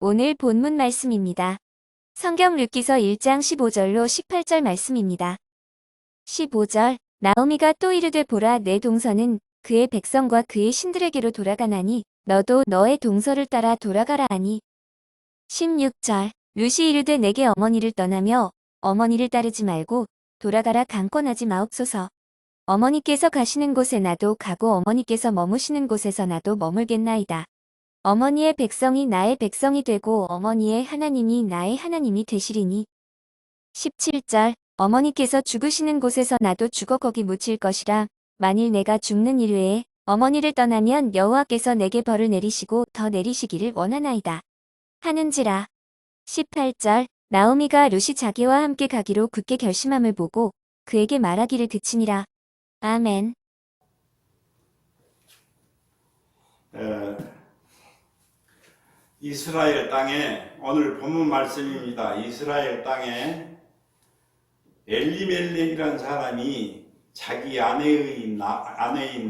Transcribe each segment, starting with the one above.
오늘 본문 말씀입니다. 성경 룻기서 1장 15절로 18절 말씀입니다. 15절 나오미가 또 이르되 보라 내 동서는 그의 백성과 그의 신들에게로 돌아가나니 너도 너의 동서를 따라 돌아가라 하니 16절 룻이 이르되 내게 어머니를 떠나며 어머니를 따르지 말고 돌아가라 강권하지 마옵소서. 어머니께서 가시는 곳에 나도 가고 어머니께서 머무시는 곳에서 나도 머물겠나이다. 어머니의 백성이 나의 백성이 되고 어머니의 하나님이 나의 하나님이 되시리니 17절 어머니께서 죽으시는 곳에서 나도 죽어 거기 묻힐 것이라. 만일 내가 죽는 이르에 어머니를 떠나면 여호와께서 내게 벌을 내리시고 더 내리시기를 원하나이다 하는지라. 18절 나오미가 룻이 자기와 함께 가기로 굳게 결심함을 보고 그에게 말하기를 그치니라. 아멘. 이스라엘 땅에 오늘 본문 말씀입니다. 이스라엘 땅에 엘리멜렉이라는 사람이 자기 아내인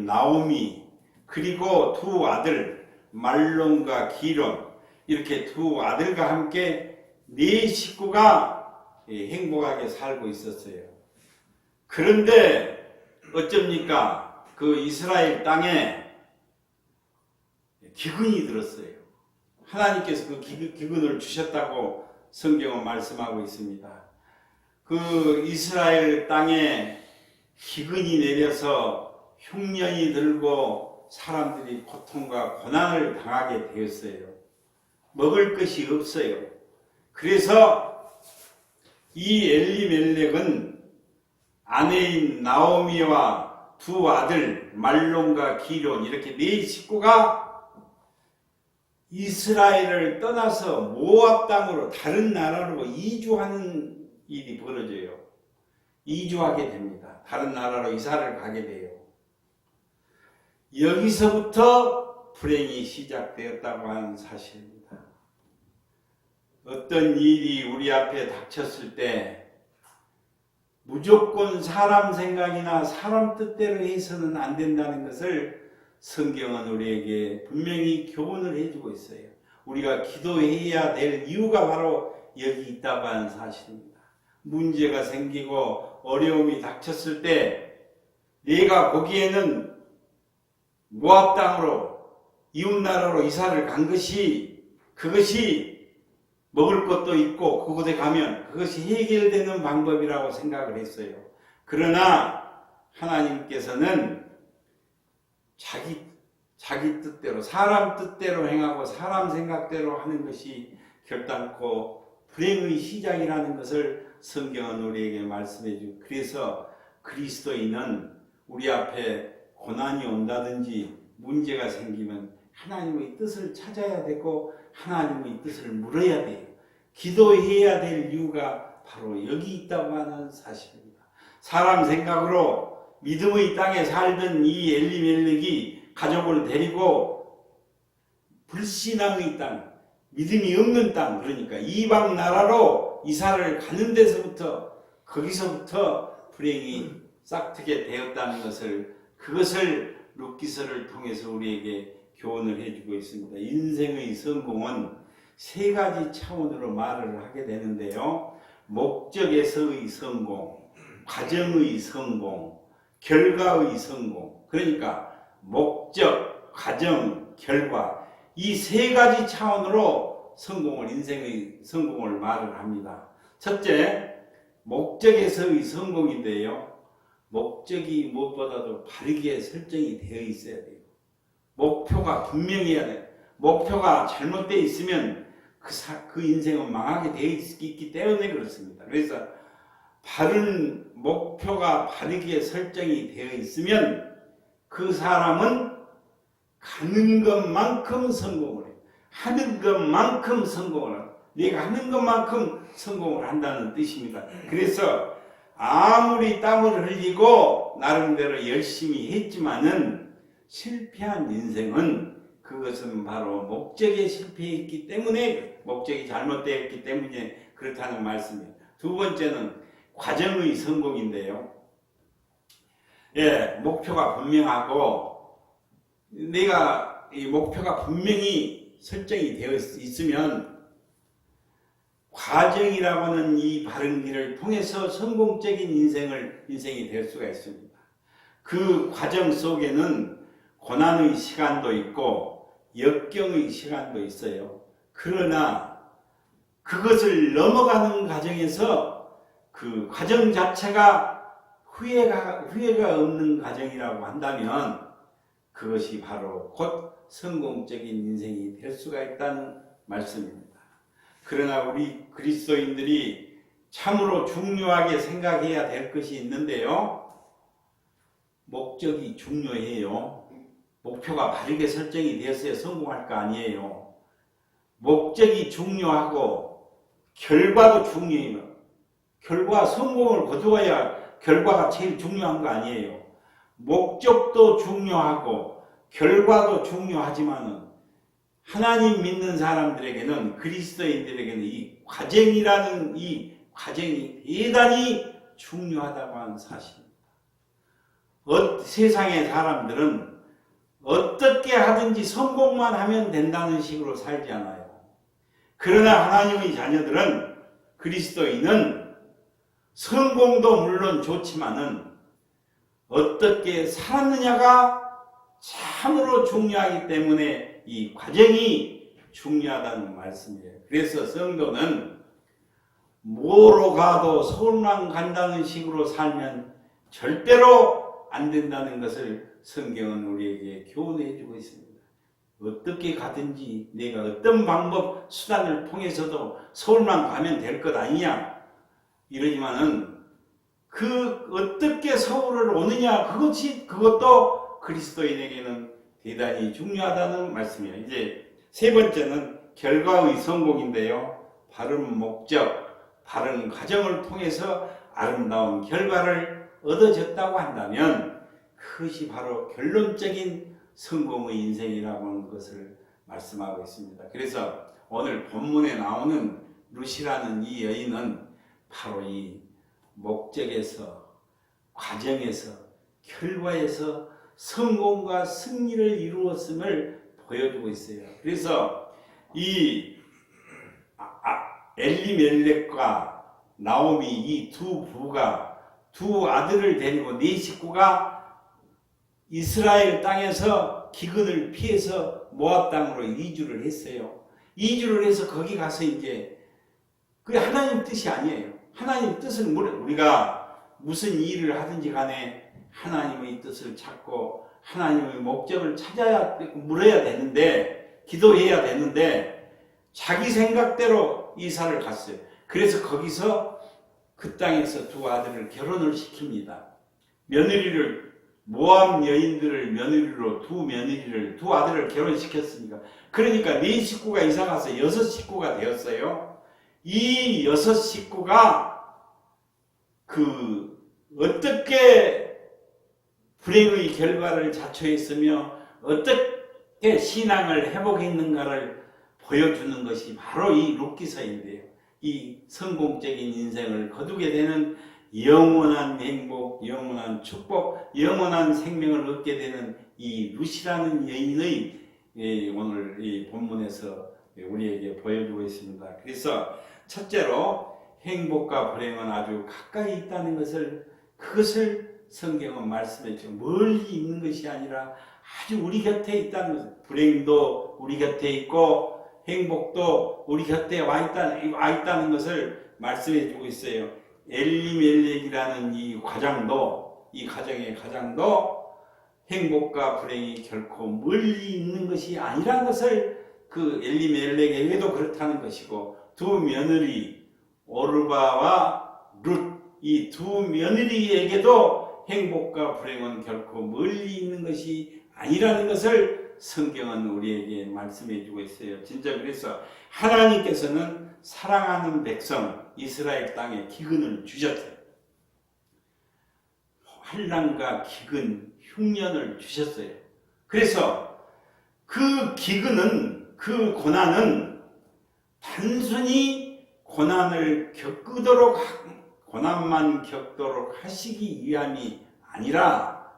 나오미 그리고 두 아들 말론과 기론 이렇게 두 아들과 함께 네 식구가 행복하게 살고 있었어요. 그런데 어쩝니까? 그 이스라엘 땅에 기근이 들었어요. 하나님께서 그 기근을 주셨다고 성경은 말씀하고 있습니다. 그 이스라엘 땅에 기근이 내려서 흉년이 들고 사람들이 고통과 고난을 당하게 되었어요. 먹을 것이 없어요. 그래서 이 엘리멜렉은 아내인 나오미와 두 아들 말론과 기론 이렇게 네 식구가 이스라엘을 떠나서 모압 땅으로 다른 나라로 이주하는 일이 벌어져요. 이주하게 됩니다. 다른 나라로 이사를 가게 돼요. 여기서부터 불행이 시작되었다고 하는 사실입니다. 어떤 일이 우리 앞에 닥쳤을 때 무조건 사람 생각이나 사람 뜻대로 해서는 안 된다는 것을 성경은 우리에게 분명히 교훈을 해주고 있어요. 우리가 기도해야 될 이유가 바로 여기 있다고 하는 사실입니다. 문제가 생기고 어려움이 닥쳤을 때 내가 보기에는 모압 땅으로 이웃나라로 이사를 간 그것이 먹을 것도 있고 그곳에 가면 그것이 해결되는 방법이라고 생각을 했어요. 그러나 하나님께서는 자기 뜻대로 사람 뜻대로 행하고 사람 생각대로 하는 것이 결단코 불행의 시작이라는 것을 성경은 우리에게 말씀해 주고, 그래서 그리스도인은 우리 앞에 고난이 온다든지 문제가 생기면 하나님의 뜻을 찾아야 되고 하나님의 뜻을 물어야 돼요. 기도해야 될 이유가 바로 여기 있다고 하는 사실입니다. 사람 생각으로 믿음의 땅에 살던 이 엘리멜렉이 가족을 데리고 불신앙의 땅, 믿음이 없는 땅, 그러니까 이방 나라로 이사를 가는 데서부터 거기서부터 불행이 싹트게 되었다는 것을, 그것을 룻기서를 통해서 우리에게 교훈을 해주고 있습니다. 인생의 성공은 세 가지 차원으로 말을 하게 되는데요. 목적에서의 성공, 과정의 성공, 결과의 성공. 그러니까 목적, 과정, 결과 이 세 가지 차원으로 인생의 성공을 말을 합니다. 첫째, 목적에서의 성공인데요. 목적이 무엇보다도 바르게 설정이 되어 있어야 돼요. 목표가 분명해야 돼요. 목표가 잘못되어 있으면 그 인생은 망하게 되어 있기 때문에 그렇습니다. 그래서 바른 목표가 바르게 설정이 되어 있으면 그 사람은 가는 것만큼 성공을 해요. 하는 것만큼 성공을 해요. 내가 하는 것만큼 성공을 한다는 뜻입니다. 그래서 아무리 땀을 흘리고 나름대로 열심히 했지만은 실패한 인생은 그것은 바로 목적에 실패했기 때문에, 목적이 잘못되었기 때문에 그렇다는 말씀이에요. 두 번째는 과정의 성공인데요. 목표가 분명하고 내가 이 목표가 분명히 설정이 되어 있으면 과정이라고 하는 이 바른 길을 통해서 성공적인 인생이 될 수가 있습니다. 그 과정 속에는 고난의 시간도 있고 역경의 시간도 있어요. 그러나 그것을 넘어가는 과정에서 그 과정 자체가 후회가 없는 과정이라고 한다면 그것이 바로 곧 성공적인 인생이 될 수가 있다는 말씀입니다. 그러나 우리 그리스도인들이 참으로 중요하게 생각해야 될 것이 있는데요. 목적이 중요해요. 목표가 바르게 설정이 되었어야 성공할 거 아니에요. 목적이 중요하고 결과도 중요해요. 성공을 거두어야 결과가 제일 중요한 거 아니에요. 목적도 중요하고 결과도 중요하지만은 하나님 믿는 사람들에게는, 그리스도인들에게는 이 과정이라는 이 과정이 대단히 중요하다고 하는 사실입니다. 세상의 사람들은 어떻게 하든지 성공만 하면 된다는 식으로 살지 않아요. 그러나 하나님의 자녀들은, 그리스도인은 성공도 물론 좋지만은 어떻게 살았느냐가 참으로 중요하기 때문에 이 과정이 중요하다는 말씀이에요. 그래서 성도는 뭐로 가도 서울만 간다는 식으로 살면 절대로 안 된다는 것을 성경은 우리에게 교훈해 주고 있습니다. 어떻게 가든지 내가 어떤 방법, 수단을 통해서도 서울만 가면 될 것 아니냐 이러지만은 그 어떻게 서울을 오느냐 그것도 그리스도인에게는 대단히 중요하다는 말씀이에요. 이제 세 번째는 결과의 성공인데요. 바른 목적, 바른 과정을 통해서 아름다운 결과를 얻어졌다고 한다면 그것이 바로 결론적인 성공의 인생이라고 하는 것을 말씀하고 있습니다. 그래서 오늘 본문에 나오는 룻이라는 이 여인은 바로 이 목적에서, 과정에서, 결과에서 성공과 승리를 이루었음을 보여주고 있어요. 그래서 이 엘리멜렉과 나오미 이 두 부가 두 아들을 데리고 네 식구가 이스라엘 땅에서 기근을 피해서 모압 땅으로 이주를 했어요. 이주를 해서 거기 가서 이제 그게 하나님 뜻이 아니에요. 하나님 뜻은 우리가 무슨 일을 하든지 간에 하나님의 뜻을 찾고 하나님의 목적을 물어야 되는데, 기도해야 되는데 자기 생각대로 이사를 갔어요. 그래서 거기서 그 땅에서 두 아들을 결혼을 시킵니다. 며느리를, 모압 여인들을 며느리로 두 아들을 결혼시켰으니까, 그러니까 네 식구가 이사가서 6식구가 되었어요. 이 6식구가 어떻게 불행의 결과를 자초했으며 어떻게 신앙을 회복했는가를 보여주는 것이 바로 이 룻기서인데요. 이 성공적인 인생을 거두게 되는 영원한 행복, 영원한 축복, 영원한 생명을 얻게 되는 이 룻이라는 여인의 오늘 이 본문에서 우리에게 보여주고 있습니다. 그래서 첫째로 행복과 불행은 아주 가까이 있다는 그것을 성경은 말씀해 주죠. 멀리 있는 것이 아니라 아주 우리 곁에 있다는 것을, 불행도 우리 곁에 있고 행복도 우리 곁에 와 있다는 것을 말씀해 주고 있어요. 엘리멜렉이라는 이 가정의 가장도 행복과 불행이 결코 멀리 있는 것이 아니라는 것을 그 엘리멜렉에게도 그렇다는 것이고, 두 며느리 오르바와 룻 이 두 며느리에게도 행복과 불행은 결코 멀리 있는 것이 아니라는 것을 성경은 우리에게 말씀해 주고 있어요. 진짜 그래서 하나님께서는 사랑하는 백성 이스라엘 땅에 기근을 주셨어요. 환난과 기근, 흉년을 주셨어요. 그래서 그 기근은, 그 고난은 단순히 고난만 겪도록 하시기 위함이 아니라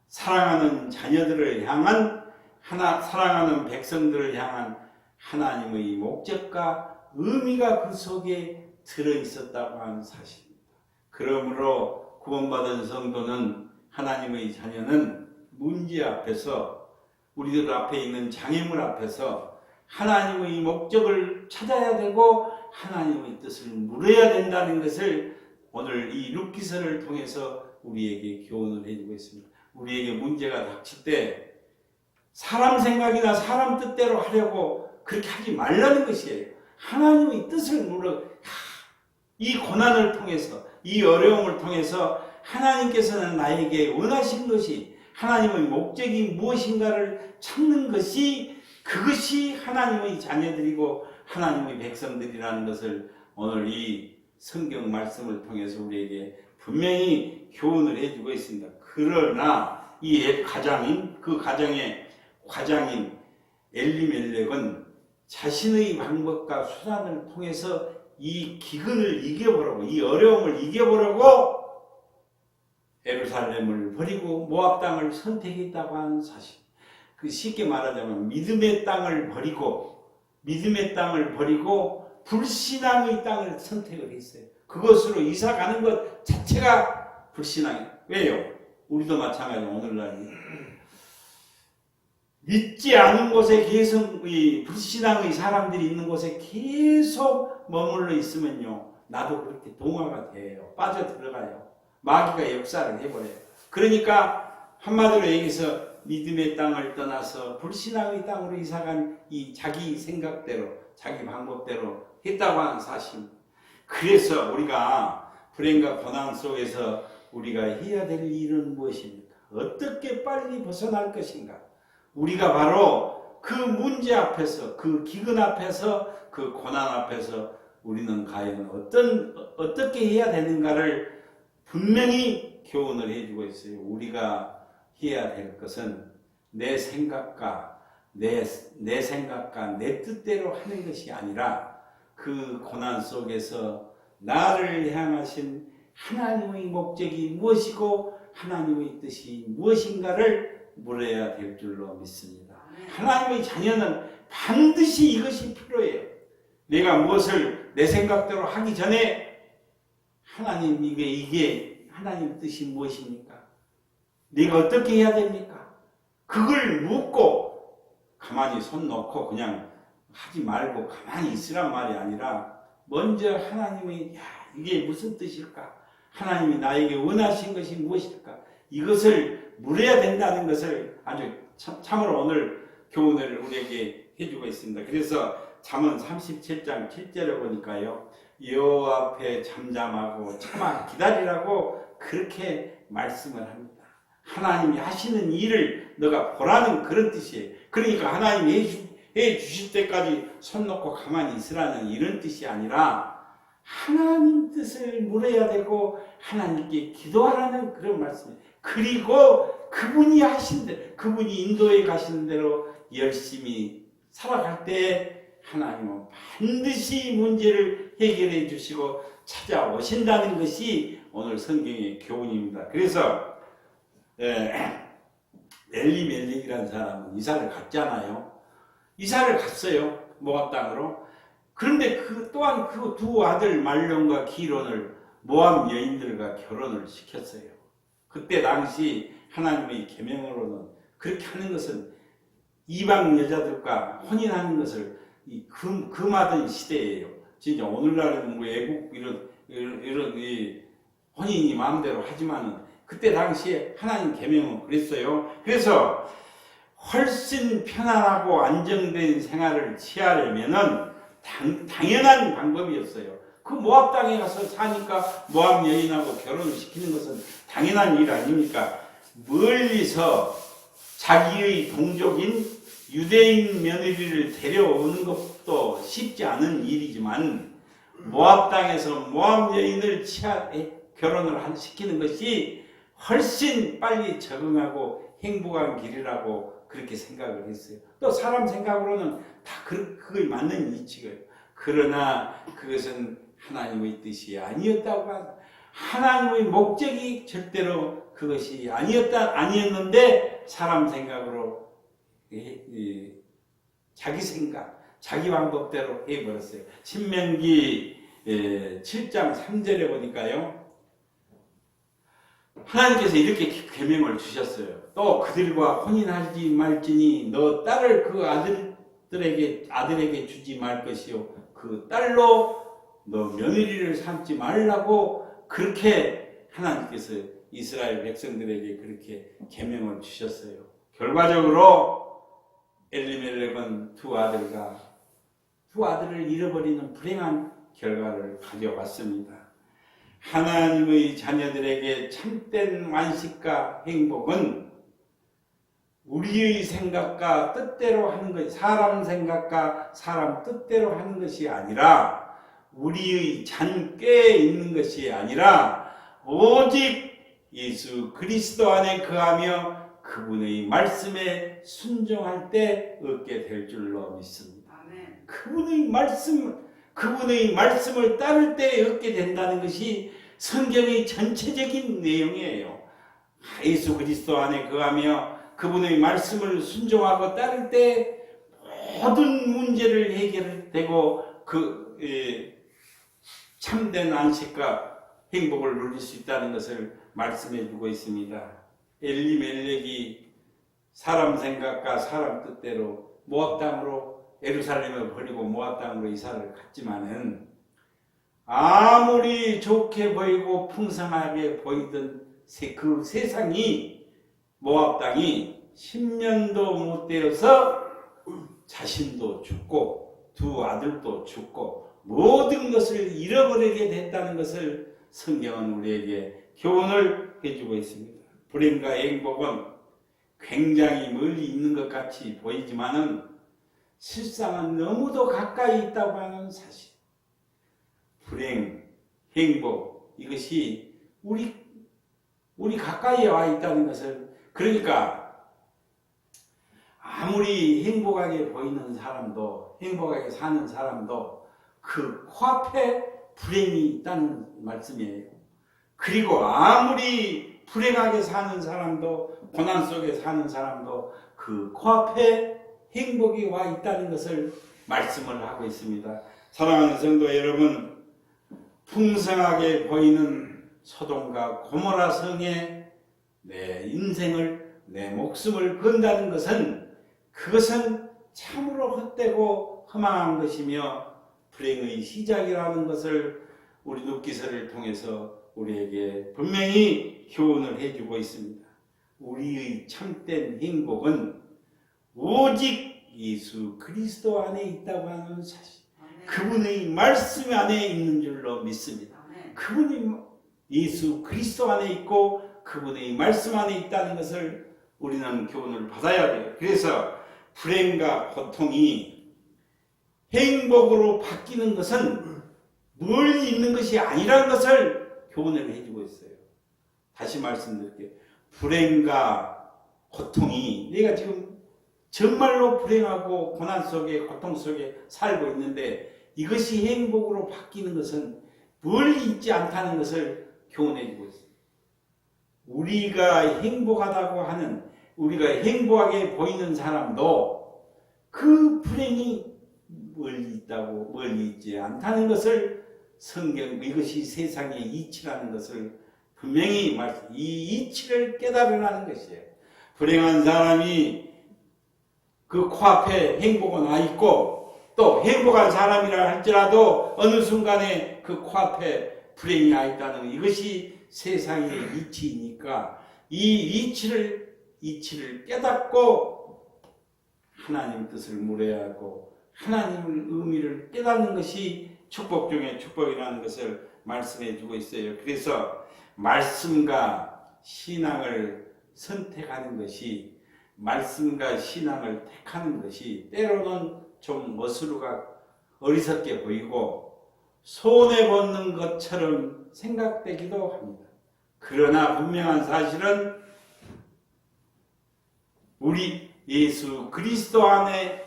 사랑하는 자녀들을 향한 사랑하는 백성들을 향한 하나님의 목적과 의미가 그 속에 들어있었다고 하는 사실입니다. 그러므로 구원받은 성도는, 하나님의 자녀는 문제 앞에서, 우리들 앞에 있는 장애물 앞에서 하나님의 목적을 찾아야 되고 하나님의 뜻을 물어야 된다는 것을 오늘 이 룻기서를 통해서 우리에게 교훈을 해주고 있습니다. 우리에게 문제가 닥칠 때 사람 생각이나 사람 뜻대로 하려고 그렇게 하지 말라는 것이에요. 하나님의 뜻을 물어, 이 고난을 통해서, 이 어려움을 통해서 하나님께서는 나에게 원하신 것이, 하나님의 목적이 무엇인가를 찾는 것이, 그것이 하나님의 자녀들이고 하나님의 백성들이라는 것을 오늘 이 성경 말씀을 통해서 우리에게 분명히 교훈을 해주고 있습니다. 그러나 이 가장인, 그 가정의 과장인 엘리멜렉은 자신의 방법과 수단을 통해서 이 기근을 이겨보라고, 이 어려움을 이겨보라고 예루살렘을 버리고 모압 땅을 선택했다고 하는 사실. 그 쉽게 말하자면 믿음의 땅을 버리고 불신앙의 땅을 선택을 했어요. 그것으로 이사 가는 것 자체가 불신앙이에요. 왜요? 우리도 마찬가지로 오늘날 믿지 않은 곳에 계속, 이 불신앙의 사람들이 있는 곳에 계속 머물러 있으면요, 나도 그렇게 동화가 돼요. 빠져들어가요. 마귀가 역사를 해버려요. 그러니까 한마디로 얘기해서 믿음의 땅을 떠나서 불신앙의 땅으로 이사간 이 자기 생각대로, 자기 방법대로 했다고 하는 사실. 그래서 우리가 불행과 고난 속에서 우리가 해야 될 일은 무엇입니까? 어떻게 빨리 벗어날 것인가? 우리가 바로 그 문제 앞에서, 그 기근 앞에서, 그 고난 앞에서 우리는 과연 어떻게 해야 되는가를 분명히 교훈을 해주고 있어요. 우리가 해야 될 것은 내 생각과 내 뜻대로 하는 것이 아니라 그 고난 속에서 나를 향하신 하나님의 목적이 무엇이고 하나님의 뜻이 무엇인가를 물어야 될 줄로 믿습니다. 하나님의 자녀는 반드시 이것이 필요해요. 내가 무엇을 내 생각대로 하기 전에 하나님, 이게 하나님 뜻이 무엇입니까? 내가 어떻게 해야 됩니까? 그걸 묻고 가만히 손 놓고 그냥 하지 말고 가만히 있으란 말이 아니라 먼저 하나님의, 이게 무슨 뜻일까? 하나님이 나에게 원하신 것이 무엇일까? 이것을 물어야 된다는 것을 아주 참으로 오늘 교훈을 우리에게 해주고 있습니다. 그래서 잠언 37장 7절에 보니까요, 여호와 앞에 잠잠하고 참아 기다리라고 그렇게 말씀을 합니다. 하나님이 하시는 일을 너가 보라는 그런 뜻이에요. 그러니까 하나님이 해 주실 때까지 손 놓고 가만히 있으라는 이런 뜻이 아니라 하나님 뜻을 물어야 되고 하나님께 기도하라는 그런 말씀이에요. 그리고 그분이 하신 대로, 그분이 인도해 가시는 대로 열심히 살아갈 때 하나님은 반드시 문제를 해결해 주시고 찾아오신다는 것이 오늘 성경의 교훈입니다. 그래서 엘리멜렉이라는 사람은 이사를 갔잖아요. 이사를 갔어요. 모압 땅으로. 그런데 또한 그 두 아들 말론과 기론을 모압 여인들과 결혼을 시켰어요. 그때 당시 하나님의 계명으로는 그렇게 하는 것은 이방 여자들과 혼인하는 것을 금하던 시대예요. 진짜 오늘날은 뭐 애국 이런 이 혼인이 마음대로 하지만은 그때 당시에 하나님 계명은 그랬어요. 그래서 훨씬 편안하고 안정된 생활을 취하려면은 당연한 방법이었어요. 그 모압 땅에 가서 사니까 모압 여인하고 결혼을 시키는 것은 당연한 일 아닙니까? 멀리서 자기의 동족인 유대인 며느리를 데려오는 것도 쉽지 않은 일이지만 모압 땅에서 모압 여인을 결혼을 시키는 것이 훨씬 빨리 적응하고 행복한 길이라고 그렇게 생각을 했어요. 또 사람 생각으로는 다 그거에 맞는 이치고요. 그러나 그것은 하나님의 뜻이 아니었다고 하는, 하나님의 목적이 절대로 그것이 아니었는데 사람 생각으로 자기 생각, 자기 방법대로 해버렸어요. 신명기 7장 3절에 보니까요. 하나님께서 이렇게 계명을 주셨어요. 또 그들과 혼인하지 말지니 너 딸을 그 아들에게 주지 말 것이요 그 딸로 너 며느리를 삼지 말라고 그렇게 하나님께서 이스라엘 백성들에게 그렇게 계명을 주셨어요. 결과적으로 엘리멜렉은 두 아들을 잃어버리는 불행한 결과를 가져왔습니다. 하나님의 자녀들에게 참된 완식과 행복은 우리의 생각과 뜻대로 하는 것이 사람 생각과 사람 뜻대로 하는 것이 아니라 우리의 잔꾀에 있는 것이 아니라 오직 예수 그리스도 안에 거하며 그분의 말씀에 순종할 때 얻게 될 줄로 믿습니다. 아멘. 그분의 말씀을 따를 때 얻게 된다는 것이 성경의 전체적인 내용이에요. 예수 그리스도 안에 거하며 그분의 말씀을 순종하고 따를 때 모든 문제를 해결되고 참된 안식과 행복을 누릴 수 있다는 것을 말씀해 주고 있습니다. 엘리멜렉이 사람 생각과 사람 뜻대로 모압 땅으로 예루살렘을 버리고 모압 땅으로 이사를 갔지만은 아무리 좋게 보이고 풍성하게 보이던 그 세상이 모압 땅이 10년도 못 되어서 자신도 죽고 두 아들도 죽고 모든 것을 잃어버리게 됐다는 것을 성경은 우리에게 교훈을 해주고 있습니다. 불행과 행복은 굉장히 멀리 있는 것 같이 보이지만은 실상은 너무도 가까이 있다고 하는 사실. 불행, 행복 이것이 우리 가까이에 와 있다는 것을 그러니까 아무리 행복하게 보이는 사람도 행복하게 사는 사람도 그 코앞에 불행이 있다는 말씀이에요. 그리고 아무리 불행하게 사는 사람도 고난 속에 사는 사람도 그 코앞에 행복이 와 있다는 것을 말씀을 하고 있습니다. 사랑하는 성도 여러분, 풍성하게 보이는 소돔과 고모라 성에 내 인생을 내 목숨을 건다는 것은 그것은 참으로 헛되고 허망한 것이며 불행의 시작이라는 것을 우리 눕기서를 통해서 우리에게 분명히 교훈을 해주고 있습니다. 우리의 참된 행복은 오직 예수 그리스도 안에 있다고 하는 사실, 그분의 말씀 안에 있는 줄로 믿습니다. 그분이 예수 그리스도 안에 있고 그분의 말씀 안에 있다는 것을 우리는 교훈을 받아야 돼요. 그래서 불행과 고통이 행복으로 바뀌는 것은 멀리 있는 것이 아니라는 것을 교훈을 해주고 있어요. 다시 말씀드릴게요. 불행과 고통이 내가 지금 정말로 불행하고 고난 속에 고통 속에 살고 있는데 이것이 행복으로 바뀌는 것은 멀리 있지 않다는 것을 교훈해 주고 있습니다. 우리가 행복하다고 하는 우리가 행복하게 보이는 사람도 그 불행이 멀리 있지 않다는 것을 성경 이것이 세상의 이치라는 것을 분명히 이 이치를 깨달으라는 것이에요. 불행한 사람이 그 코앞에 행복은 와 있고 또 행복한 사람이라 할지라도 어느 순간에 그 코앞에 불행이 와 있다는 이것이 세상의 이치이니까 이 이치를 깨닫고 하나님 뜻을 물어야 하고 하나님의 의미를 깨닫는 것이 축복 중에 축복이라는 것을 말씀해 주고 있어요. 그래서 말씀과 신앙을 선택하는 것이 말씀과 신앙을 택하는 것이 때로는 좀 어리석게 보이고 손해보는 것처럼 생각되기도 합니다. 그러나 분명한 사실은 우리 예수 그리스도 안에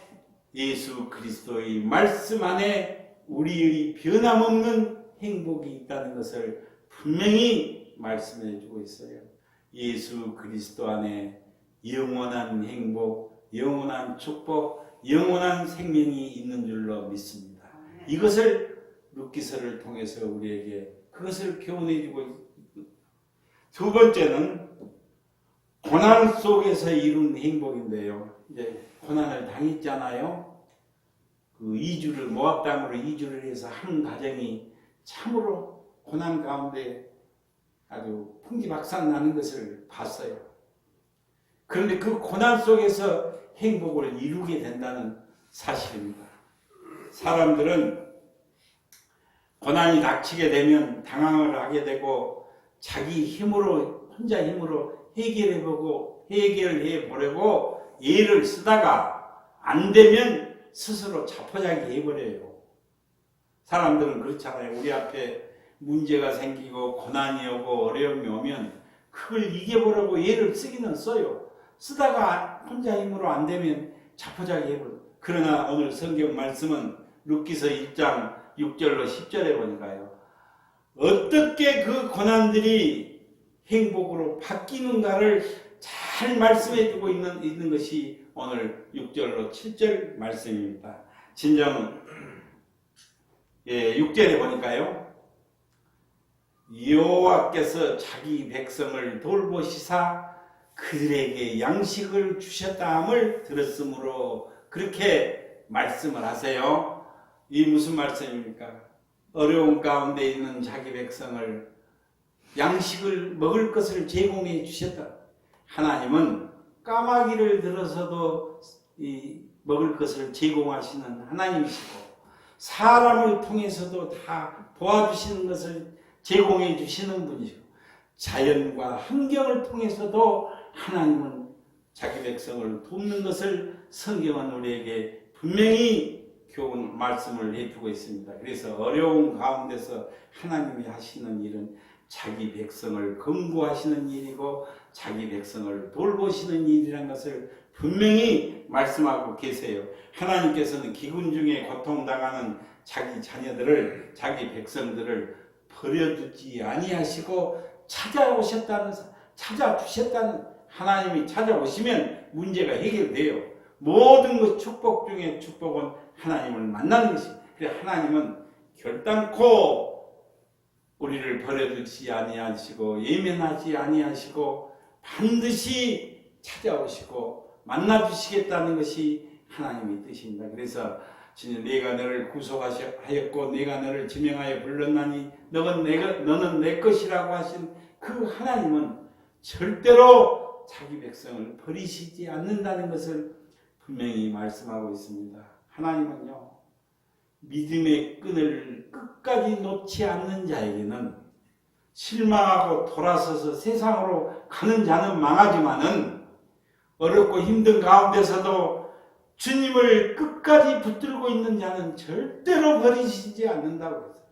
예수 그리스도의 말씀 안에 우리의 변함없는 행복이 있다는 것을 분명히 말씀해 주고 있어요. 예수 그리스도 안에 영원한 행복, 영원한 축복, 영원한 생명이 있는 줄로 믿습니다. 이것을 룻기서를 통해서 우리에게 그것을 교훈해 주고 있습니다. 두 번째는 고난 속에서 이룬 행복인데요. 이제 고난을 당했잖아요. 그 이주를 모압 땅으로 이주를 해서 한 가정이 참으로 고난 가운데 아주 풍지박산 나는 것을 봤어요. 그런데 그 고난 속에서 행복을 이루게 된다는 사실입니다. 사람들은 고난이 닥치게 되면 당황을 하게 되고 자기 힘으로 혼자 힘으로 해결해 보려고 애를 쓰다가 안 되면 스스로 자포자기 해버려요. 사람들은 그렇잖아요. 우리 앞에 문제가 생기고 고난이 오고 어려움이 오면 그걸 이겨보려고 애를 쓰기는 써요. 쓰다가 혼자 힘으로 안 되면 자포자기 해버려요. 그러나 오늘 성경 말씀은 룻기서 1장 6절로 10절에 보니까요. 어떻게 그 고난들이 행복으로 바뀌는가를 잘 말씀해 주고 있는 것이 오늘 6절로 7절 말씀입니다. 진정 6절에 보니까요. 여호와께서 자기 백성을 돌보시사 그들에게 양식을 주셨다함을 들었으므로 그렇게 말씀을 하세요. 이 무슨 말씀입니까? 어려운 가운데 있는 자기 백성을 양식을 먹을 것을 제공해 주셨다. 하나님은 까마귀를 들어서도 먹을 것을 제공하시는 하나님이시고 사람을 통해서도 다 도와주시는 것을 제공해 주시는 분이시고 자연과 환경을 통해서도 하나님은 자기 백성을 돕는 것을 성경은 우리에게 분명히 교훈 말씀을 해주고 있습니다. 그래서 어려운 가운데서 하나님이 하시는 일은 자기 백성을 검구하시는 일이고 자기 백성을 돌보시는 일이라는 것을 분명히 말씀하고 계세요. 하나님께서는 기근 중에 고통당하는 자기 자녀들을 자기 백성들을 버려두지 아니하시고 찾아주셨다는 하나님이 찾아오시면 문제가 해결돼요. 모든 것 축복 중에 축복은 하나님을 만나는 것입니다. 그래서 하나님은 결단코 우리를 버려두지 아니하시고 예면하지 아니하시고 반드시 찾아오시고 만나주시겠다는 것이 하나님의 뜻입니다. 그래서 주님 내가 너를 구속하였고 내가 너를 지명하여 불렀나니 너는 내 것이라고 하신 그 하나님은 절대로 자기 백성을 버리시지 않는다는 것을 분명히 말씀하고 있습니다. 하나님은요 믿음의 끈을 끝까지 놓지 않는 자에게는 실망하고 돌아서서 세상으로 가는 자는 망하지만은 어렵고 힘든 가운데서도 주님을 끝까지 붙들고 있는 자는 절대로 버리시지 않는다고 했어요.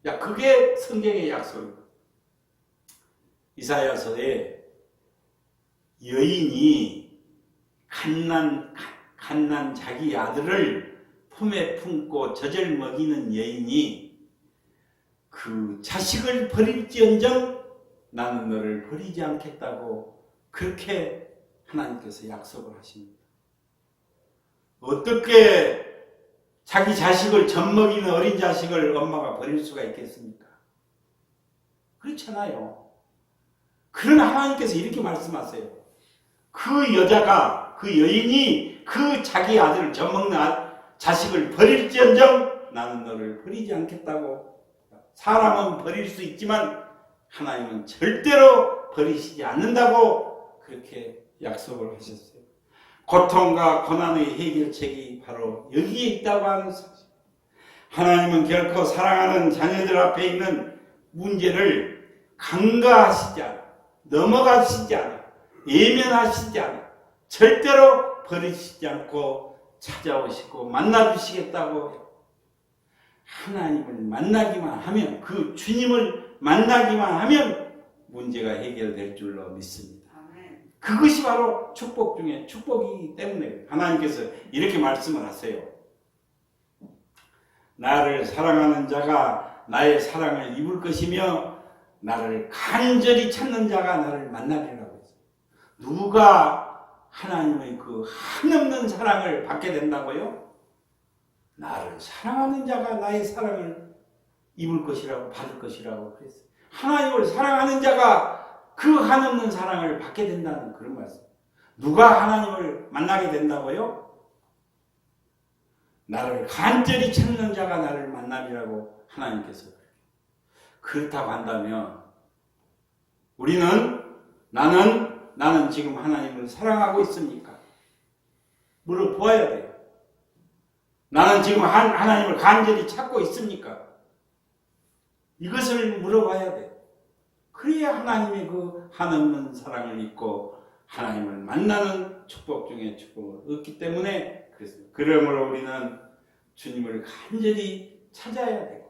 야, 그게 성경의 약속입니다. 이사야서에 여인이 갓난 자기 아들을 품에 품고 젖을 먹이는 여인이 그 자식을 버릴지언정 나는 너를 버리지 않겠다고 그렇게 하나님께서 약속을 하십니다. 어떻게 자기 자식을 젖먹이는 어린 자식을 엄마가 버릴 수가 있겠습니까? 그렇잖아요. 그러나 하나님께서 이렇게 말씀하세요. 그 여자가 그 여인이 그 자기 아들을 젖먹는 자식을 버릴지언정 나는 너를 버리지 않겠다고. 사람은 버릴 수 있지만 하나님은 절대로 버리시지 않는다고 그렇게 약속을 하셨어요. 고통과 고난의 해결책이 바로 여기에 있다고 하는 사실. 하나님은 결코 사랑하는 자녀들 앞에 있는 문제를 간과하시지 않아, 넘어가시지 않아, 예면하시지 않아, 절대로 버리시지 않고 찾아오시고 만나주시겠다고 해요. 하나님을 만나기만 하면, 그 주님을 만나기만 하면 문제가 해결될 줄로 믿습니다. 그것이 바로 축복 중에 축복이기 때문에 하나님께서 이렇게 말씀을 하세요. 나를 사랑하는 자가 나의 사랑을 입을 것이며 나를 간절히 찾는 자가 나를 만나리라고 했어요. 누가 하나님의 그 한없는 사랑을 받게 된다고요? 나를 사랑하는 자가 나의 사랑을 입을 것이라고 받을 것이라고 그랬어요. 하나님을 사랑하는 자가 그 한없는 사랑을 받게 된다는 그런 말씀. 누가 하나님을 만나게 된다고요? 나를 간절히 찾는 자가 나를 만나리라고 하나님께서. 그렇다고 한다면 우리는 나는 지금 하나님을 사랑하고 있습니까? 물어보아야 돼요. 나는 지금 하나님을 간절히 찾고 있습니까? 이것을 물어봐야 돼요. 그래야 하나님의 그 한없는 사랑을 잊고 하나님을 만나는 축복 중에 축복을 얻기 때문에 그렇습니다. 그러므로 우리는 주님을 간절히 찾아야 되고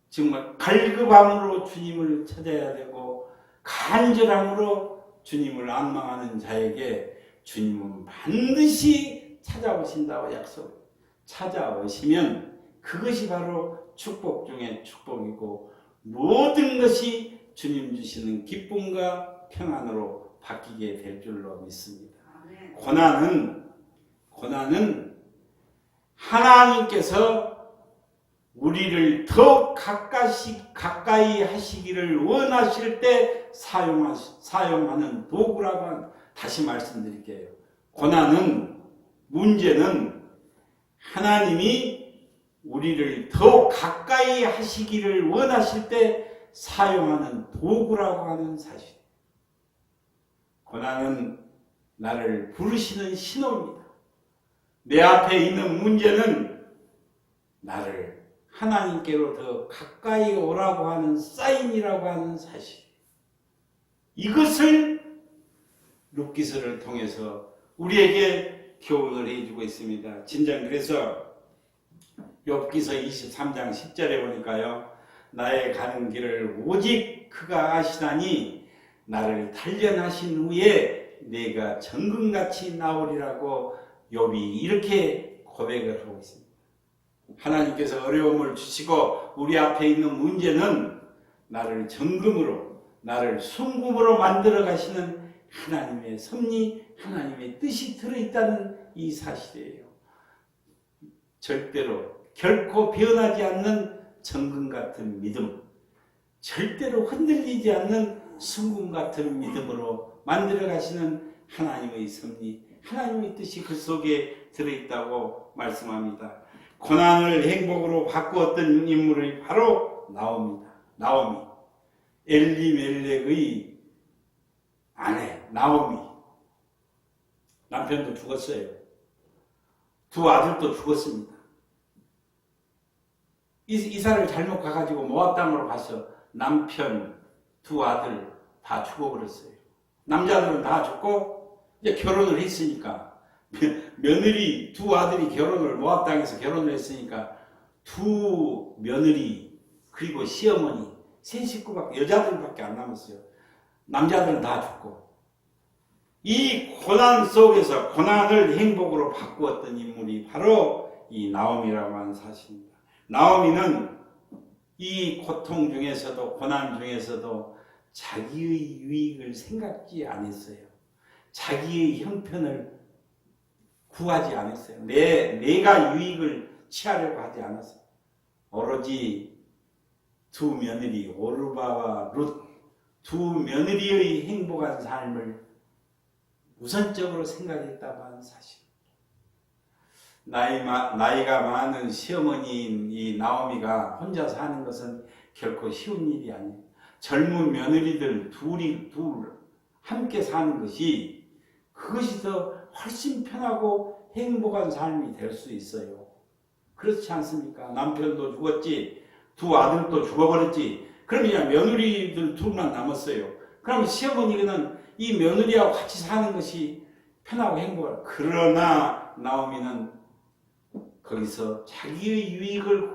정말 갈급함으로 주님을 찾아야 되고 간절함으로 주님을 안망하는 자에게 주님은 반드시 찾아오신다고 약속해요. 찾아오시면 그것이 바로 축복 중에 축복이고 모든 것이 주님 주시는 기쁨과 평안으로 바뀌게 될 줄로 믿습니다. 고난은 하나님께서 우리를 더 가까이 하시기를 원하실 때 사용하는 도구라고 다시 말씀드릴게요. 고난은, 문제는 하나님이 우리를 더 가까이 하시기를 원하실 때 사용하는 도구라고 하는 사실. 고난은 나를 부르시는 신호입니다. 내 앞에 있는 문제는 나를 하나님께로 더 가까이 오라고 하는 사인이라고 하는 사실. 이것을 룻기서를 통해서 우리에게 교훈을 해주고 있습니다. 진정 그래서 욥기서 23장 10절에 보니까요. 나의 가는 길을 오직 그가 아시나니 나를 단련하신 후에 내가 정금같이 나오리라고 욥이 이렇게 고백을 하고 있습니다. 하나님께서 어려움을 주시고 우리 앞에 있는 문제는 나를 정금으로 나를 순금으로 만들어 가시는 하나님의 섭리, 하나님의 뜻이 들어있다는 이 사실이에요. 절대로 결코 변하지 않는 정금 같은 믿음, 절대로 흔들리지 않는 순금 같은 믿음으로 만들어 가시는 하나님의 섭리, 하나님의 뜻이 그 속에 들어있다고 말씀합니다. 고난을 행복으로 바꾸었던 인물이 바로 나오미. 엘리멜렉의 아내 나오미. 남편도 죽었어요. 두 아들도 죽었습니다. 이사를 잘못 가가지고 모압 땅으로 가서 남편, 두 아들 다 죽어버렸어요. 남자들은 다 죽고 이제 결혼을 했으니까 며느리 두 아들이 모압 땅에서 결혼을 했으니까 두 며느리 그리고 시어머니 세 식구밖에 여자들밖에 안 남았어요. 남자들은 다 죽고 이 고난 속에서 고난을 행복으로 바꾸었던 인물이 바로 이 나오미라고 하는 사실입니다. 나오미는 이 고통 중에서도 고난 중에서도 자기의 유익을 생각지 않았어요. 자기의 형편을 구하지 않았어요. 내가 유익을 취하려고 하지 않았어요. 오로지 두 며느리 오르바와 룻 두 며느리의 행복한 삶을 우선적으로 생각했다고 하는 사실. 나이가 많은 시어머니인 이 나오미가 혼자 사는 것은 결코 쉬운 일이 아니에요. 젊은 며느리들 둘 함께 사는 것이 그것이 더 훨씬 편하고 행복한 삶이 될 수 있어요. 그렇지 않습니까? 남편도 죽었지, 두 아들도 죽어버렸지. 그럼 이제 며느리들 둘만 남았어요. 그럼 시어머니는 이 며느리하고 같이 사는 것이 편하고 행복해요. 그러나 나오미는 거기서 자기의 유익을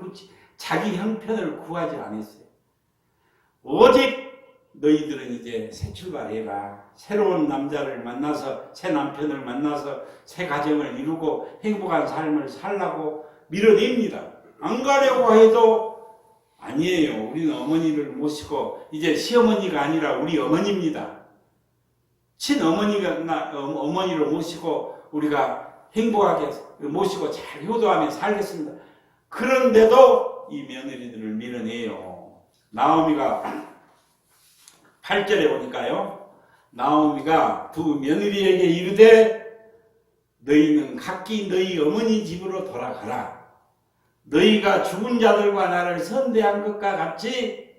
자기 형편을 구하지 않았어요. 오직 너희들은 이제 새 출발해라. 새로운 남자를 만나서 새 남편을 만나서 새 가정을 이루고 행복한 삶을 살라고 밀어냅니다. 안 가려고 해도 아니에요. 우리는 어머니를 모시고 이제 시어머니가 아니라 우리 어머니입니다. 친어머니가 어머니를 모시고 우리가 행복하게 모시고 잘 효도하며 살겠습니다. 그런데도 이 며느리들을 밀어내요. 나오미가 8절에 보니까요. 나오미가 두 며느리에게 이르되 너희는 각기 너희 어머니 집으로 돌아가라. 너희가 죽은 자들과 나를 선대한 것과 같이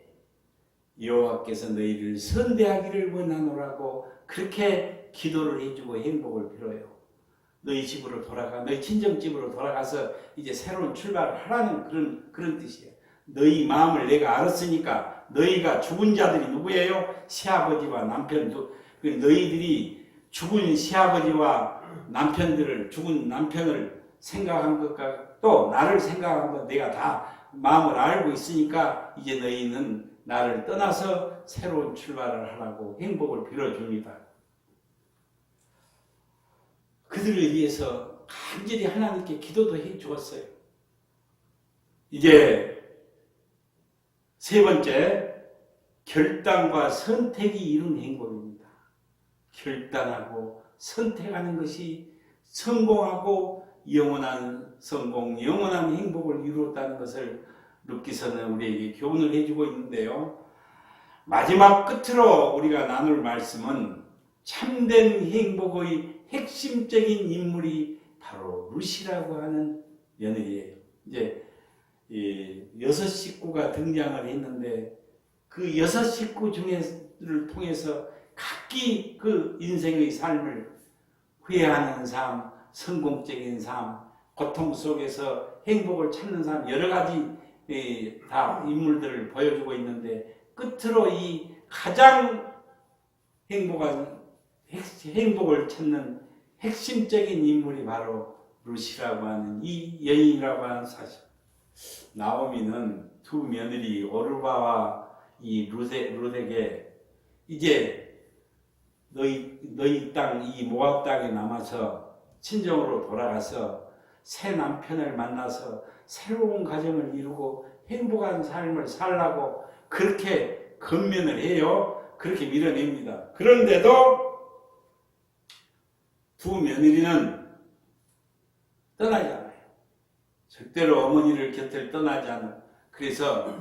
여호와께서 너희를 선대하기를 원하노라고 그렇게 기도를 해주고 행복을 빌어요. 너희 집으로 돌아가, 너희 친정집으로 돌아가서 이제 새로운 출발을 하라는 그런 뜻이에요. 너희 마음을 내가 알았으니까 너희가 죽은 자들이 누구예요? 시아버지와 남편, 너희들이 죽은 시아버지와 죽은 남편을 생각한 것과 또 나를 생각한 것 내가 다 마음을 알고 있으니까 이제 너희는 나를 떠나서 새로운 출발을 하라고 행복을 빌어줍니다. 그들을 위해서 간절히 하나님께 기도도 해 주었어요. 이제 세 번째, 결단과 선택이 이룬 행복입니다. 결단하고 선택하는 것이 성공하고 영원한 성공, 영원한 행복을 이루었다는 것을 룻기서는 우리에게 교훈을 해주고 있는데요. 마지막 끝으로 우리가 나눌 말씀은 참된 행복의 핵심적인 인물이 바로 룻이라고 하는 며느리예요. 이제 여섯 식구가 등장을 했는데 그 여섯 식구 중에를 통해서 각기 그 인생의 삶을 후회하는 삶, 성공적인 삶, 고통 속에서 행복을 찾는 삶, 여러 가지 다 인물들을 보여주고 있는데 끝으로 이 가장 행복을 찾는 핵심적인 인물이 바로 룻이라고 하는 이 여인이라고 하는 사실. 나오미는 두 며느리 오르바와 이 룻에게 이제 너희 땅, 이 모압 땅에 남아서 친정으로 돌아가서 새 남편을 만나서 새로운 가정을 이루고 행복한 삶을 살라고 그렇게 건면을 해요. 그렇게 밀어냅니다. 그런데도 두 며느리는 떠나지 않아요. 절대로 어머니를 곁을 떠나지 않아요. 그래서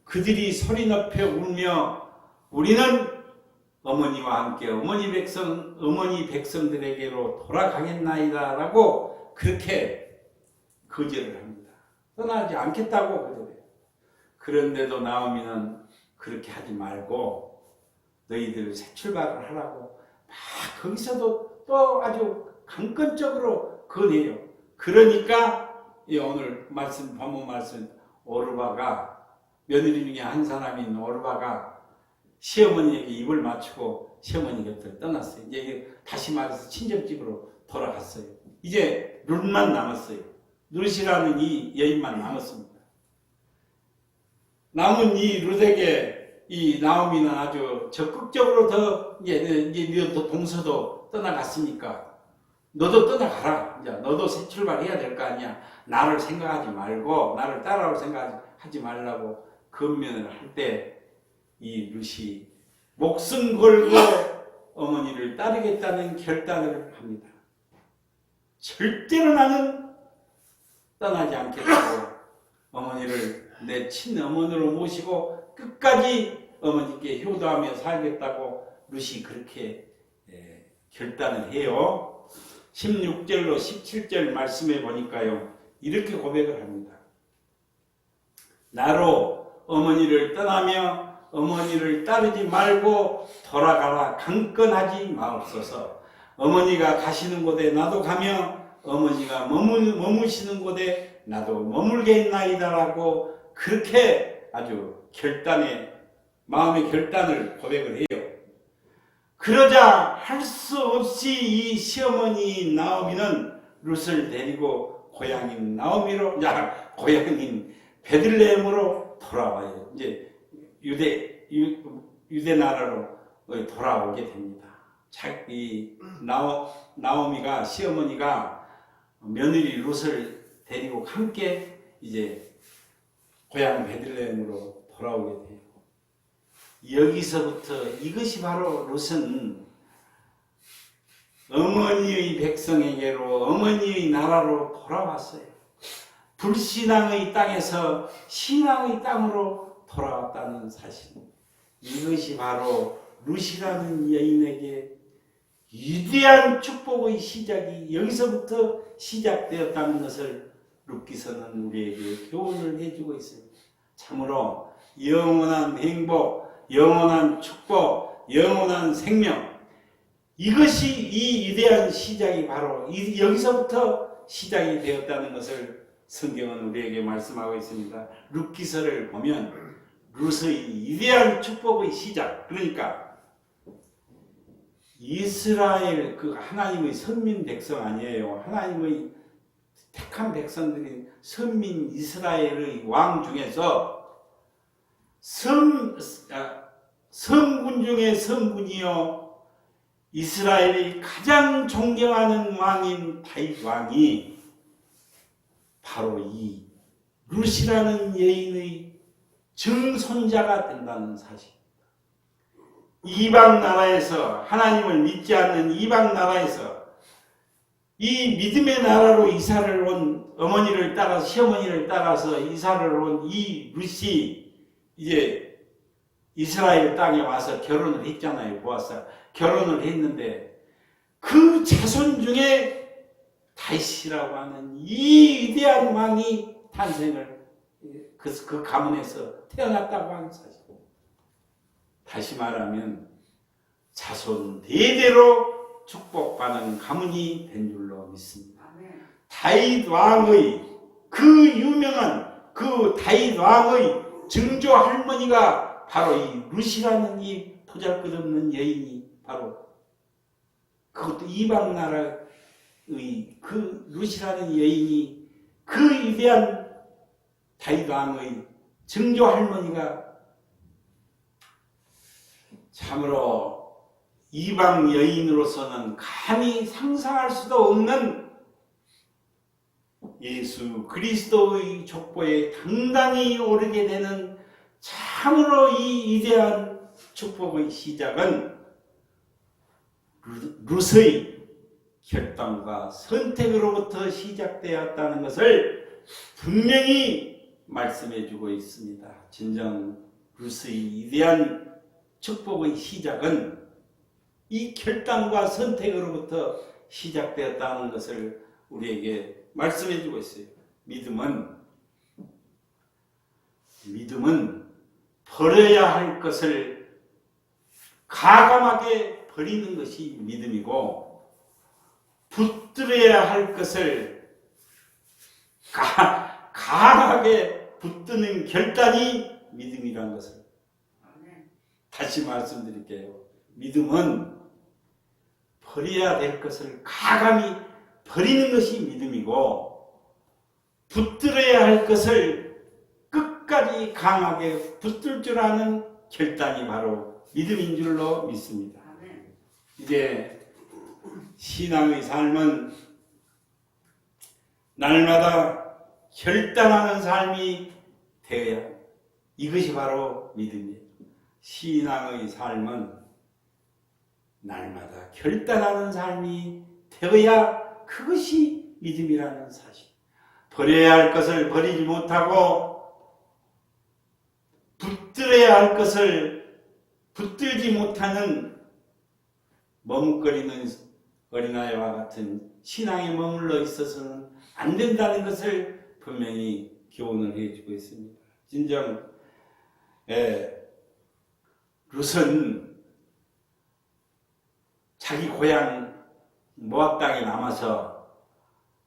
그들이 소리 높여 울며 우리는 어머니와 함께 어머니 백성들에게로 돌아가겠나이다 라고 그렇게 거절을 합니다. 떠나지 않겠다고 거절해요. 그런데도 나오미는 그렇게 하지 말고 너희들 새 출발을 하라고 막 거기서도 또 아주 강권적으로 권해요. 그러니까 오늘 본문 말씀 오르바가 며느리 중에 한 사람인 오르바가 시어머니에게 입을 맞추고 시어머니 곁을 떠났어요. 이제 다시 말해서 친정집으로 돌아갔어요. 이제 룻만 남았어요. 룻이라는 이 여인만 남았습니다. 남은 이 룻에게 이 나오미는 아주 적극적으로 너 동서도 떠나갔으니까 너도 떠나가라. 이제 너도 새 출발해야 될 거 아니야. 나를 생각하지 말고 나를 따라올 생각하지 말라고 건면을 할 때 이 룻이 목숨 걸고 어머니를 따르겠다는 결단을 합니다. 절대로 나는 떠나지 않겠다고 어머니를 내 친어머니로 모시고 끝까지 어머니께 효도하며 살겠다고 룻이 그렇게 결단을 해요. 16절로 17절 말씀해 보니까요. 이렇게 고백을 합니다. 나로 어머니를 떠나며 어머니를 따르지 말고 돌아가라 강건하지 마옵소서. 어머니가 가시는 곳에 나도 가며 어머니가 머무시는 곳에 나도 머물겠나이다라고 그렇게 아주 마음의 결단을 고백을 해요. 그러자 할 수 없이 이 시어머니 나오미는 룻을 데리고 고향인 베들레헴으로 돌아와요. 이제 유대 나라로 돌아오게 됩니다. 이 나오미가 시어머니가 며느리 룻을 데리고 함께 이제 고향 베들레헴으로 돌아오게 돼요. 여기서부터 이것이 바로 룻은 어머니의 백성에게로 어머니의 나라로 돌아왔어요. 불신앙의 땅에서 신앙의 땅으로 돌아왔다는 사실. 이것이 바로 룻이라는 여인에게 위대한 축복의 시작이 여기서부터 시작되었다는 것을 룻기서는 우리에게 교훈을 해주고 있습니다. 참으로 영원한 행복, 영원한 축복, 영원한 생명, 이것이 이 위대한 시작이 바로 여기서부터 시작이 되었다는 것을 성경은 우리에게 말씀하고 있습니다. 룻기서를 보면 룻의 위대한 축복의 시작, 그러니까 이스라엘 그 하나님의 선민 백성 아니에요. 하나님의 택한 백성들인 선민 이스라엘의 왕 중에서 성군 중에 성군이요 이스라엘이 가장 존경하는 왕인 다윗 왕이 바로 이 룻이라는 여인의 증손자가 된다는 사실. 이방 나라에서 하나님을 믿지 않는 이방 나라에서 이 믿음의 나라로 이사를 온 어머니를 따라서 시어머니를 따라서 이사를 온 이 룻이 이제 이스라엘 땅에 와서 결혼을 했잖아요. 보아서 결혼을 했는데 그 자손 중에 다윗이라고 하는 이 위대한 왕이 탄생을 그 가문에서 태어났다고 하는 사실. 다시 말하면 자손 대대로 축복받는 가문이 된 줄로 믿습니다. 다윗 왕의 그 유명한 그 다윗 왕의 증조 할머니가 바로 이 룻이라는 이 보잘것없는 여인이 바로 그것도 이방 나라의 그 룻이라는 여인이 그 위대한 다윗 왕의 증조 할머니가 참으로 이방 여인으로서는 감히 상상할 수도 없는 예수 그리스도의 족보에 당당히 오르게 되는 참으로 이 위대한 축복의 시작은 룻의 결단과 선택으로부터 시작되었다는 것을 분명히 말씀해 주고 있습니다. 진정 룻의 위대한 축복의 시작은 이 결단과 선택으로부터 시작되었다는 것을 우리에게 말씀해 주고 있어요. 믿음은 버려야 할 것을 가감하게 버리는 것이 믿음이고, 붙들어야 할 것을 강하게 붙드는 결단이 믿음이라는 것을 다시 말씀드릴게요. 믿음은 버려야 될 것을 가감히 버리는 것이 믿음이고, 붙들어야 할 것을 끝까지 강하게 붙들 줄 아는 결단이 바로 믿음인 줄로 믿습니다. 이제 신앙의 삶은 날마다 결단하는 삶이 되어야, 이것이 바로 믿음이에요. 신앙의 삶은 날마다 결단하는 삶이 되어야 그것이 믿음이라는 사실. 버려야 할 것을 버리지 못하고 붙들어야 할 것을 붙들지 못하는 머뭇거리는 어린아이와 같은 신앙에 머물러 있어서는 안 된다는 것을 분명히 교훈을 해주고 있습니다. 진정 룻은 자기 고향 모압 땅에 남아서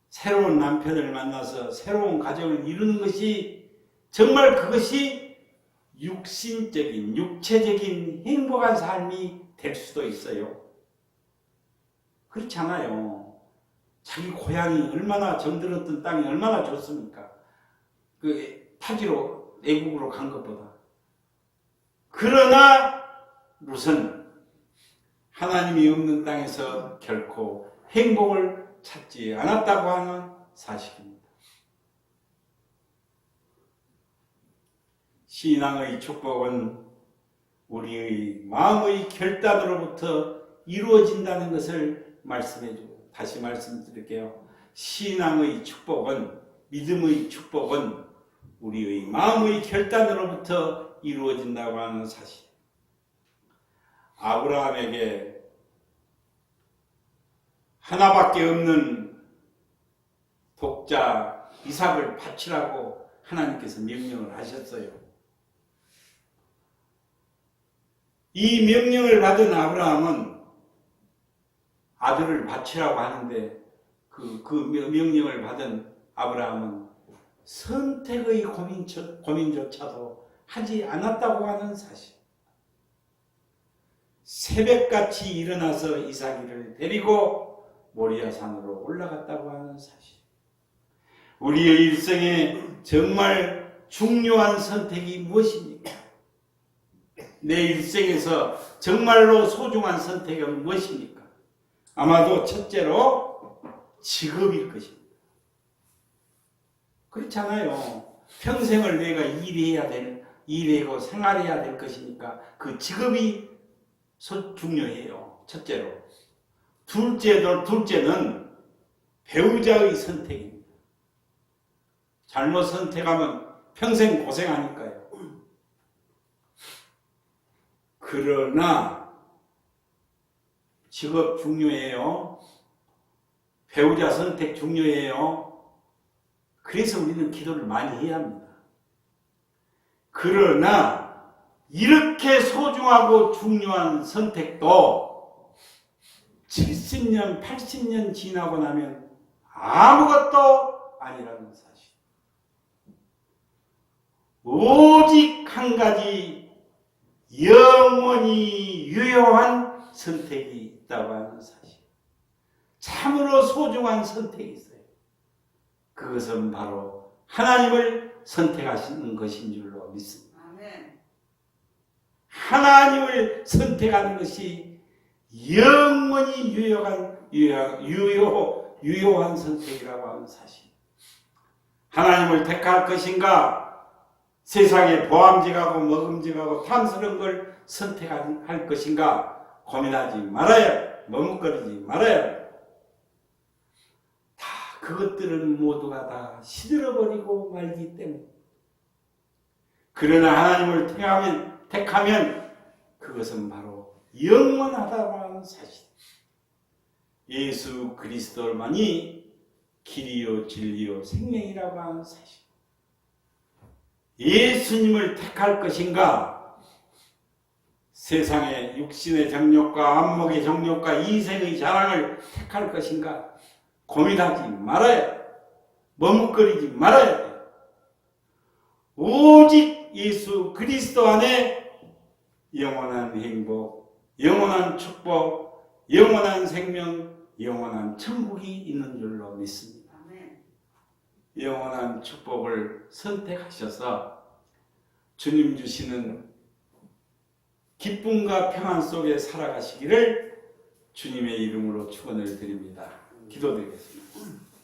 새로운 남편을 만나서 새로운 가정을 이루는 것이 정말 그것이 육신적인, 육체적인 행복한 삶이 될 수도 있어요. 그렇잖아요. 자기 고향이 얼마나 정들었던 땅이 얼마나 좋습니까? 그 타지로 애국으로 간 것보다. 그러나 룻은 하나님이 없는 땅에서 결코 행복을 찾지 않았다고 하는 사실입니다. 신앙의 축복은 우리의 마음의 결단으로부터 이루어진다는 것을 말씀해주고 다시 말씀드릴게요. 신앙의 축복은, 믿음의 축복은 우리의 마음의 결단으로부터 이루어진다고 하는 사실. 아브라함에게 하나밖에 없는 독자 이삭을 바치라고 하나님께서 명령을 하셨어요. 이 명령을 받은 아브라함은 아들을 바치라고 하는데 그 명령을 받은 아브라함은 선택의 고민조차도 하지 않았다고 하는 사실. 새벽같이 일어나서 이삭이를 데리고 모리아산으로 올라갔다고 하는 사실. 우리의 일생에 정말 중요한 선택이 무엇입니까? 내 일생에서 정말로 소중한 선택은 무엇입니까? 아마도 첫째로 직업일 것입니다. 그렇잖아요. 평생을 내가 일하고 생활해야 될 것이니까 그 직업이 중요해요. 첫째로. 둘째는 배우자의 선택입니다. 잘못 선택하면 평생 고생하니까요. 그러나 직업 중요해요. 배우자 선택 중요해요. 그래서 우리는 기도를 많이 해야 합니다. 그러나 이렇게 소중하고 중요한 선택도 70년, 80년 지나고 나면 아무것도 아니라는 사실. 오직 한 가지 영원히 유효한 선택이 있다고 하는 사실. 참으로 소중한 선택이 있어요. 그것은 바로 하나님을 선택하시는 것인 줄로 믿습니다. 아멘. 하나님을 선택하는 것이 영원히 유효한 선택이라고 하는 사실. 하나님을 택할 것인가? 세상에 보암직하고 먹음직하고 탐스러운 걸 선택할 것인가? 고민하지 말아야, 머뭇거리지 말아야. 다 그것들은 모두가 다 시들어버리고 말기 때문에. 그러나 하나님을 택하면 그것은 바로 영원하다고 하는 사실. 예수 그리스도만이 길이요 진리요 생명이라고 하는 사실. 예수님을 택할 것인가? 세상의 육신의 정욕과 안목의 정욕과 이생의 자랑을 택할 것인가? 고민하지 말아야, 머뭇거리지 말아야 돼. 오직 예수 그리스도 안에 영원한 행복, 영원한 축복, 영원한 생명, 영원한 천국이 있는 줄로 믿습니다. 영원한 축복을 선택하셔서 주님 주시는 기쁨과 평안 속에 살아가시기를 주님의 이름으로 축원을 드립니다. 기도드리겠습니다.